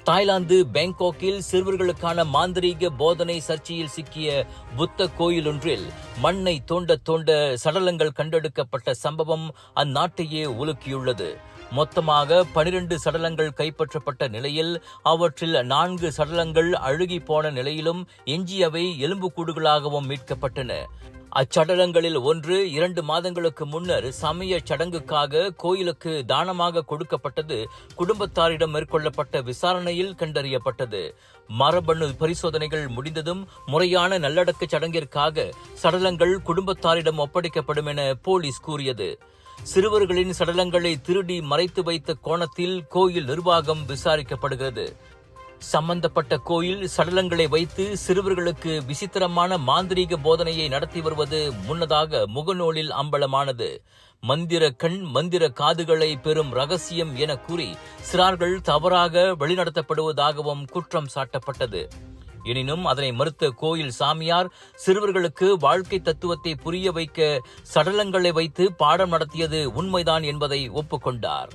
Thailand பேங்காக்கில் சிறுவர்களுக்கான மாந்திரீக போதனை சர்ச்சையில் சிக்கிய புத்த கோயில் ஒன்றில் மண்ணை தோண்ட தோண்ட சடலங்கள் கண்டெடுக்கப்பட்ட சம்பவம் அந்நாட்டையே உலுக்கியுள்ளது. மொத்தமாக 12 சடலங்கள் கைப்பற்றப்பட்ட நிலையில் அவற்றில் 4 சடலங்கள் அழுகி போன நிலையிலும் எஞ்சியவை எலும்புக்கூடுகளாகவும் மீட்கப்பட்டன. அச்சடலங்களில் ஒன்று 2 மாதங்களுக்கு முன்னர் சமய சடங்குக்காக கோயிலுக்கு தானமாக கொடுக்கப்பட்டது குடும்பத்தாரிடம் மேற்கொள்ளப்பட்ட விசாரணையில் கண்டறியப்பட்டது. மரபணு பரிசோதனைகள் முடிந்ததும் முறையான நல்லடக்க சடங்கிற்காக சடலங்கள் குடும்பத்தாரிடம் ஒப்படைக்கப்படும் என போலீஸ் கூறியது. சிறுவர்களின் சடலங்களை திருடி மறைத்து வைத்த கோணத்தில் கோயில் நிர்வாகம் விசாரிக்கப்படுகிறது. சம்பந்தப்பட்ட கோயில் சடலங்களை வைத்து சிறுவர்களுக்கு விசித்திரமான மாந்திரீக போதனையை நடத்தி வருவது முன்னதாக முகநூலில் அம்பலமானது. மந்திர கண் மந்திர காதுகளை பெறும் ரகசியம் என கூறி சிறார்கள் தவறாக வழிநடத்தப்படுவதாகவும் குற்றம் சாட்டப்பட்டது. எனினும் அதனை மறுத்த கோயில் சாமியார் சிறுவர்களுக்கு வாழ்க்கை தத்துவத்தை புரிய வைக்க சடலங்களை வைத்து பாடம் நடத்தியது உண்மைதான் என்பதை ஒப்புக்கொண்டார்.